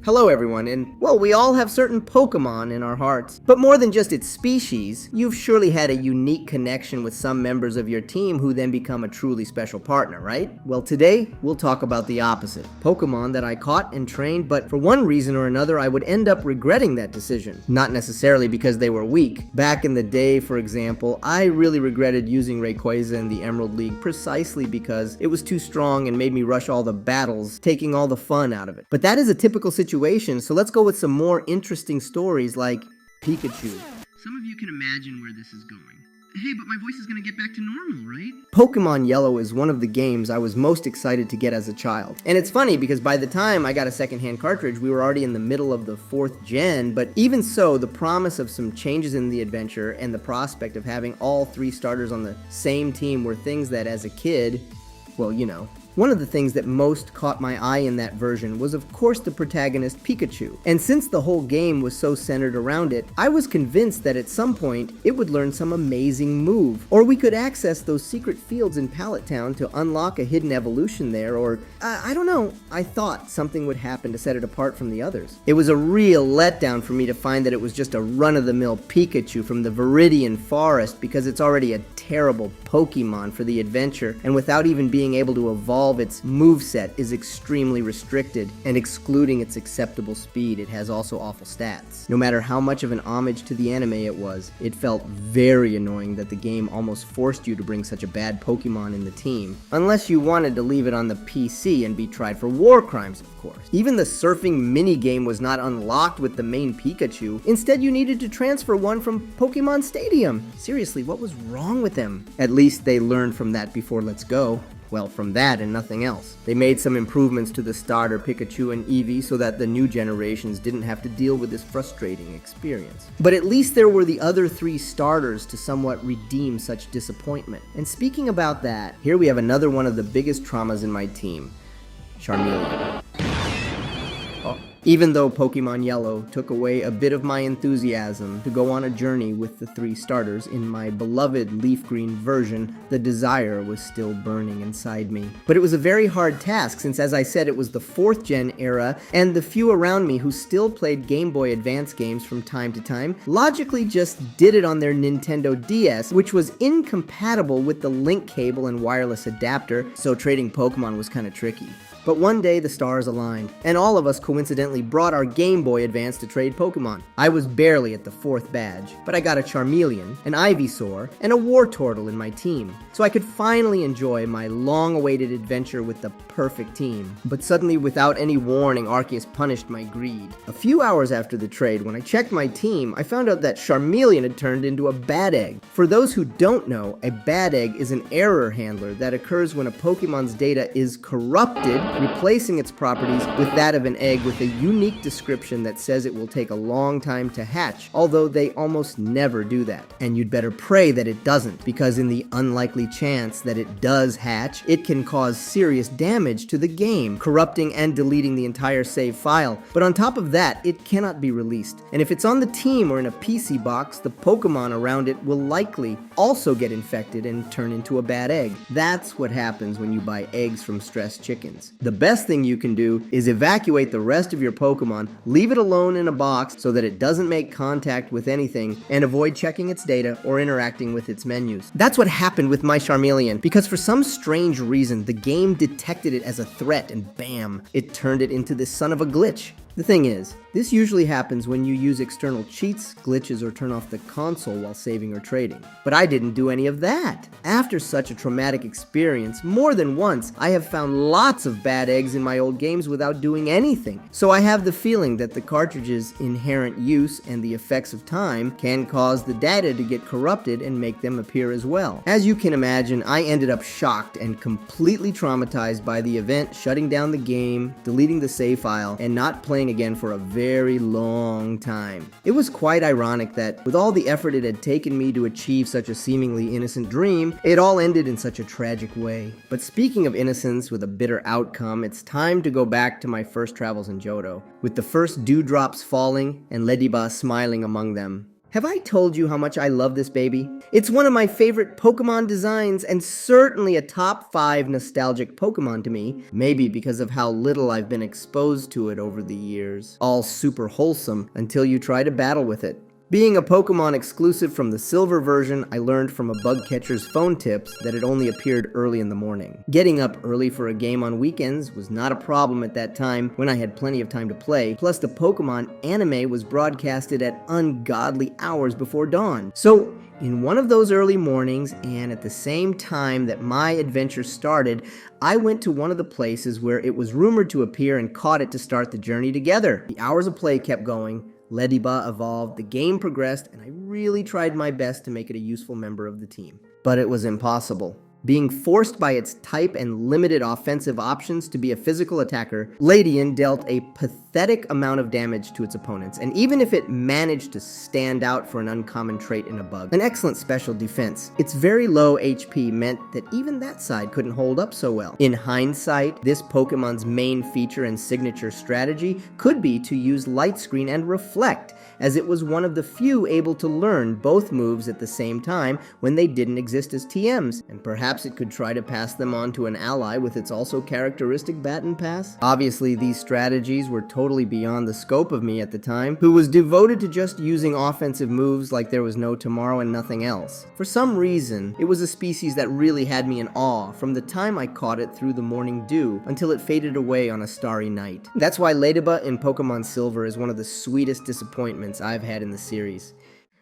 Hello everyone, and well, we all have certain Pokémon in our hearts. But more than just its species, you've surely had a unique connection with some members of your team who then become a truly special partner, right? Well, today, we'll talk about the opposite. Pokémon that I caught and trained, but for one reason or another, I would end up regretting that decision. Not necessarily because they were weak. Back in the day, for example, I really regretted using Rayquaza in the Emerald League precisely because it was too strong and made me rush all the battles, taking all the fun out of it. But that is a typical situation, so let's go with some more interesting stories like Pikachu. Some of you can imagine where this is going. Hey, but my voice is going to get back to normal, right? Pokémon Yellow is one of the games I was most excited to get as a child. And it's funny because by the time I got a secondhand cartridge, we were already in the middle of the 4th gen, but even so, the promise of some changes in the adventure and the prospect of having all 3 starters on the same team were things that as a kid, well, you know. One of the things that most caught my eye in that version was of course the protagonist Pikachu. And since the whole game was so centered around it, I was convinced that at some point it would learn some amazing move. Or we could access those secret fields in Pallet Town to unlock a hidden evolution there, or I don't know, I thought something would happen to set it apart from the others. It was a real letdown for me to find that it was just a run-of-the-mill Pikachu from the Viridian Forest because it's already a terrible Pokemon for the adventure, and without even being able to evolve, its moveset is extremely restricted, and excluding its acceptable speed, it has also awful stats. No matter how much of an homage to the anime it was, it felt very annoying that the game almost forced you to bring such a bad Pokemon in the team, unless you wanted to leave it on the PC and be tried for war crimes, of course. Even the surfing minigame was not unlocked with the main Pikachu. Instead, you needed to transfer one from Pokemon Stadium. Seriously, what was wrong with them? At least they learned from that before Let's Go. Well, from that and nothing else. They made some improvements to the starter Pikachu and Eevee so that the new generations didn't have to deal with this frustrating experience. But at least there were the other 3 starters to somewhat redeem such disappointment. And speaking about that, here we have another one of the biggest traumas in my team, Charmeleon. Even though Pokemon Yellow took away a bit of my enthusiasm to go on a journey with the 3 starters in my beloved leaf green version, the desire was still burning inside me. But it was a very hard task since, as I said, it was the 4th gen era, and the few around me who still played Game Boy Advance games from time to time logically just did it on their Nintendo DS, which was incompatible with the link cable and wireless adapter, so trading Pokemon was kinda tricky. But one day the stars aligned, and all of us coincidentally brought our Game Boy Advance to trade Pokemon. I was barely at the 4th badge, but I got a Charmeleon, an Ivysaur, and a Wartortle in my team, so I could finally enjoy my long-awaited adventure with the perfect team. But suddenly, without any warning, Arceus punished my greed. A few hours after the trade, when I checked my team, I found out that Charmeleon had turned into a bad egg. For those who don't know, a bad egg is an error handler that occurs when a Pokemon's data is corrupted, replacing its properties with that of an egg with a unique description that says it will take a long time to hatch, although they almost never do that. And you'd better pray that it doesn't, because in the unlikely chance that it does hatch, it can cause serious damage to the game, corrupting and deleting the entire save file. But on top of that, it cannot be released. And if it's on the team or in a PC box, the Pokemon around it will likely also get infected and turn into a bad egg. That's what happens when you buy eggs from stressed chickens. The best thing you can do is evacuate the rest of your Pokemon, leave it alone in a box so that it doesn't make contact with anything, and avoid checking its data or interacting with its menus. That's what happened with my Charmeleon, because for some strange reason, the game detected it as a threat and bam, it turned it into this son of a glitch. The thing is, this usually happens when you use external cheats, glitches, or turn off the console while saving or trading. But I didn't do any of that. After such a traumatic experience, more than once, I have found lots of bad eggs in my old games without doing anything. So I have the feeling that the cartridge's inherent use and the effects of time can cause the data to get corrupted and make them appear as well. As you can imagine, I ended up shocked and completely traumatized by the event, shutting down the game, deleting the save file, and not playing again for a very long time. It was quite ironic that, with all the effort it had taken me to achieve such a seemingly innocent dream, it all ended in such a tragic way. But speaking of innocence with a bitter outcome, it's time to go back to my first travels in Johto, with the first dewdrops falling and Ledybah smiling among them. Have I told you how much I love this baby? It's one of my favorite Pokémon designs and certainly a top 5 nostalgic Pokémon to me, maybe because of how little I've been exposed to it over the years. All super wholesome until you try to battle with it. Being a Pokémon exclusive from the Silver version, I learned from a bug catcher's phone tips that it only appeared early in the morning. Getting up early for a game on weekends was not a problem at that time when I had plenty of time to play, plus the Pokémon anime was broadcasted at ungodly hours before dawn. So, in one of those early mornings, and at the same time that my adventure started, I went to one of the places where it was rumored to appear and caught it to start the journey together. The hours of play kept going. Leddyba evolved, the game progressed, and I really tried my best to make it a useful member of the team. But it was impossible. Being forced by its type and limited offensive options to be a physical attacker, Ladian dealt a pathetic amount of damage to its opponents, and even if it managed to stand out for an uncommon trait in a bug, an excellent special defense, its very low HP meant that even that side couldn't hold up so well. In hindsight, this Pokemon's main feature and signature strategy could be to use Light Screen and Reflect, as it was one of the few able to learn both moves at the same time when they didn't exist as TMs, and perhaps it could try to pass them on to an ally with its also characteristic Baton Pass. Obviously, these strategies were totally beyond the scope of me at the time, who was devoted to just using offensive moves like there was no tomorrow and nothing else. For some reason, it was a species that really had me in awe from the time I caught it through the morning dew until it faded away on a starry night. That's why Leddyba in Pokemon Silver is one of the sweetest disappointments I've had in the series.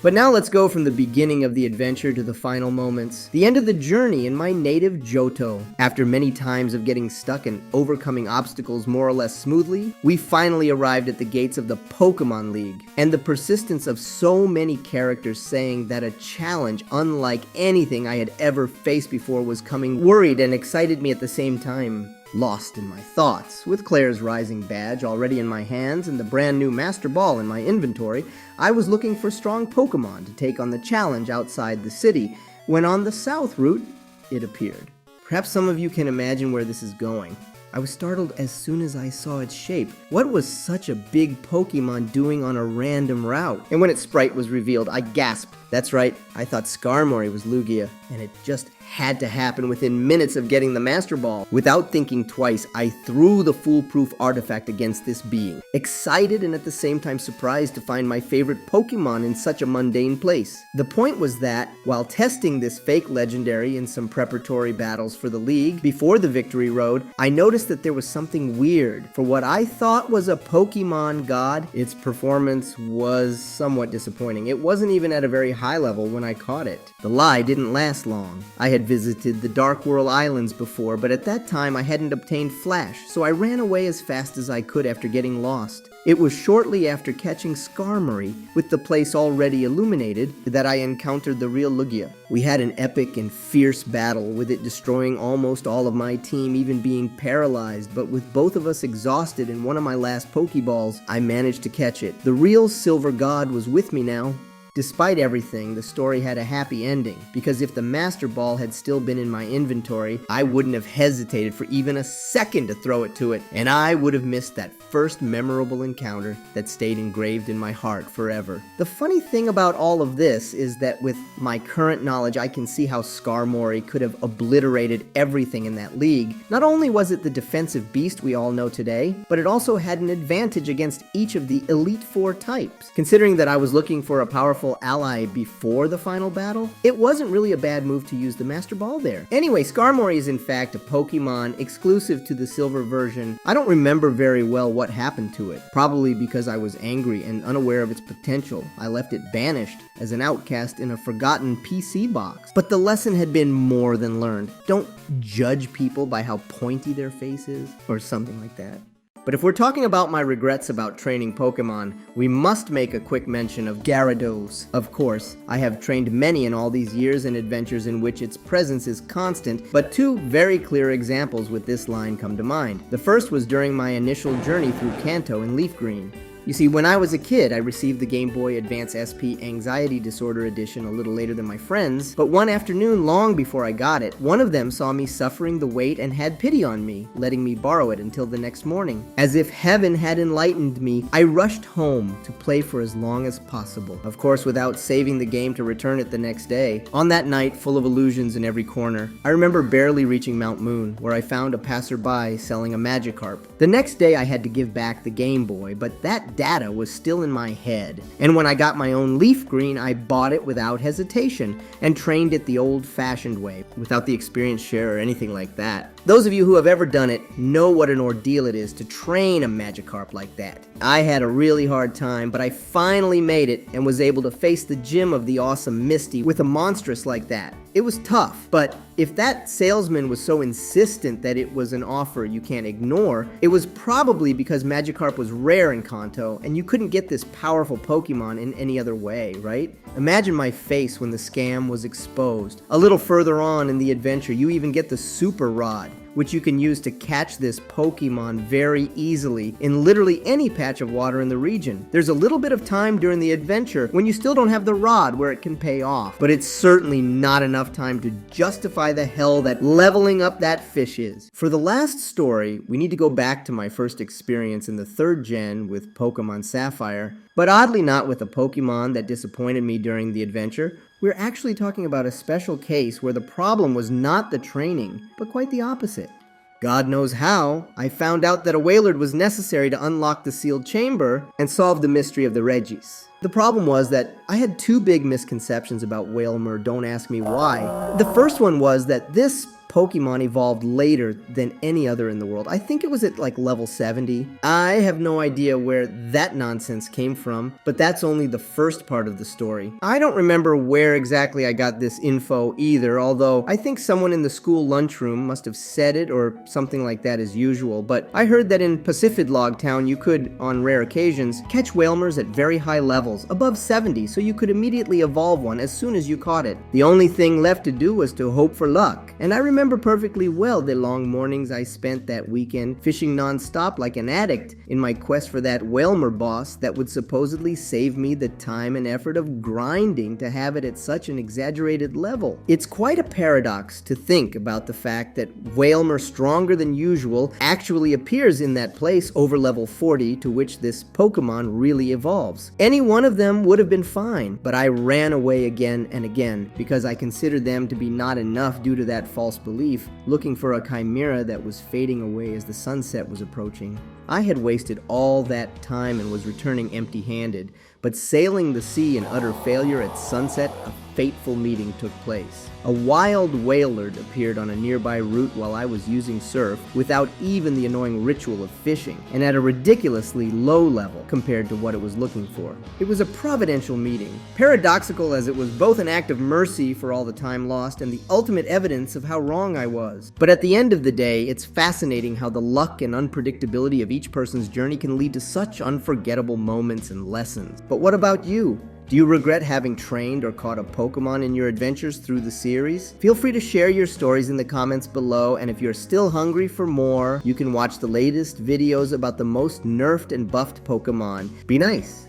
But now let's go from the beginning of the adventure to the final moments. The end of the journey in my native Johto. After many times of getting stuck and overcoming obstacles more or less smoothly, we finally arrived at the gates of the Pokemon League. And the persistence of so many characters saying that a challenge unlike anything I had ever faced before was coming worried and excited me at the same time. Lost in my thoughts. With Claire's Rising badge already in my hands and the brand new Master Ball in my inventory, I was looking for strong Pokemon to take on the challenge outside the city, when on the south route, it appeared. Perhaps some of you can imagine where this is going. I was startled as soon as I saw its shape. What was such a big Pokemon doing on a random route? And when its sprite was revealed, I gasped. That's right, I thought Skarmory was Lugia, and it just had to happen within minutes of getting the Master Ball. Without thinking twice, I threw the foolproof artifact against this being, excited and at the same time surprised to find my favorite Pokemon in such a mundane place. The point was that, while testing this fake legendary in some preparatory battles for the League before the Victory Road, I noticed that there was something weird. For what I thought was a Pokemon god, its performance was somewhat disappointing. It wasn't even at a very high level when I caught it. The lie didn't last long. I had visited the Dark World Islands before, but at that time I hadn't obtained Flash, so I ran away as fast as I could after getting lost. It was shortly after catching Skarmory, with the place already illuminated, that I encountered the real Lugia. We had an epic and fierce battle, with it destroying almost all of my team, even being paralyzed, but with both of us exhausted in one of my last Pokeballs, I managed to catch it. The real Silver God was with me now. Despite everything, the story had a happy ending, because if the Master Ball had still been in my inventory, I wouldn't have hesitated for even a second to throw it to it, and I would have missed that first memorable encounter that stayed engraved in my heart forever. The funny thing about all of this is that with my current knowledge, I can see how Skarmory could have obliterated everything in that league. Not only was it the defensive beast we all know today, but it also had an advantage against each of the Elite Four types. Considering that I was looking for a powerful ally before the final battle, it wasn't really a bad move to use the Master Ball there. Anyway, Skarmory is in fact a Pokemon exclusive to the Silver version. I don't remember very well what happened to it. Probably because I was angry and unaware of its potential, I left it banished as an outcast in a forgotten PC box. But the lesson had been more than learned. Don't judge people by how pointy their face is, or something like that. But if we're talking about my regrets about training Pokemon, we must make a quick mention of Gyarados. Of course, I have trained many in all these years and adventures in which its presence is constant, but two very clear examples with this line come to mind. The first was during my initial journey through Kanto in Leaf Green. You see, when I was a kid, I received the Game Boy Advance SP Anxiety Disorder Edition a little later than my friends, but one afternoon long before I got it, one of them saw me suffering the weight and had pity on me, letting me borrow it until the next morning. As if heaven had enlightened me, I rushed home to play for as long as possible, of course without saving the game to return it the next day. On that night, full of illusions in every corner, I remember barely reaching Mount Moon, where I found a passerby selling a Magikarp. The next day I had to give back the Game Boy, but that data was still in my head. And when I got my own leaf green, I bought it without hesitation and trained it the old-fashioned way, without the experience share or anything like that. Those of you who have ever done it know what an ordeal it is to train a Magikarp like that. I had a really hard time, but I finally made it and was able to face the gym of the awesome Misty with a monstrous like that. It was tough, but if that salesman was so insistent that it was an offer you can't ignore, it was probably because Magikarp was rare in Kanto and you couldn't get this powerful Pokemon in any other way, right? Imagine my face when the scam was exposed. A little further on in the adventure, you even get the Super Rod, which you can use to catch this Pokemon very easily in literally any patch of water in the region. There's a little bit of time during the adventure when you still don't have the rod where it can pay off, but it's certainly not enough time to justify the hell that leveling up that fish is. For the last story, we need to go back to my first experience in the 3rd gen with Pokemon Sapphire, but oddly not with a Pokemon that disappointed me during the adventure. We're actually talking about a special case where the problem was not the training, but quite the opposite. God knows how, I found out that a Wailord was necessary to unlock the sealed chamber and solve the mystery of the Regis. The problem was that I had 2 big misconceptions about Wailmer, don't ask me why. The first one was that this Pokemon evolved later than any other in the world. I think it was at like level 70. I have no idea where that nonsense came from, but that's only the first part of the story. I don't remember where exactly I got this info either, although I think someone in the school lunchroom must have said it or something like that as usual, but I heard that in Pacifidlog Town you could, on rare occasions, catch Wailmers at very high levels, above 70, so you could immediately evolve one as soon as you caught it. The only thing left to do was to hope for luck, and I remember perfectly well the long mornings I spent that weekend fishing non-stop like an addict in my quest for that Wailmer boss that would supposedly save me the time and effort of grinding to have it at such an exaggerated level. It's quite a paradox to think about the fact that Wailmer stronger than usual actually appears in that place over level 40 to which this Pokemon really evolves. Any one of them would have been fine, but I ran away again and again because I considered them to be not enough due to that false belief, looking for a chimera that was fading away as the sunset was approaching. I had wasted all that time and was returning empty-handed, but sailing the sea in utter failure at sunset, a fateful meeting took place. A wild Wailord appeared on a nearby route while I was using surf without even the annoying ritual of fishing, and at a ridiculously low level compared to what it was looking for. It was a providential meeting, paradoxical as it was both an act of mercy for all the time lost and the ultimate evidence of how wrong I was. But at the end of the day, it's fascinating how the luck and unpredictability of each person's journey can lead to such unforgettable moments and lessons. But what about you? Do you regret having trained or caught a Pokemon in your adventures through the series? Feel free to share your stories in the comments below, and if you're still hungry for more, you can watch the latest videos about the most nerfed and buffed Pokemon. Be nice!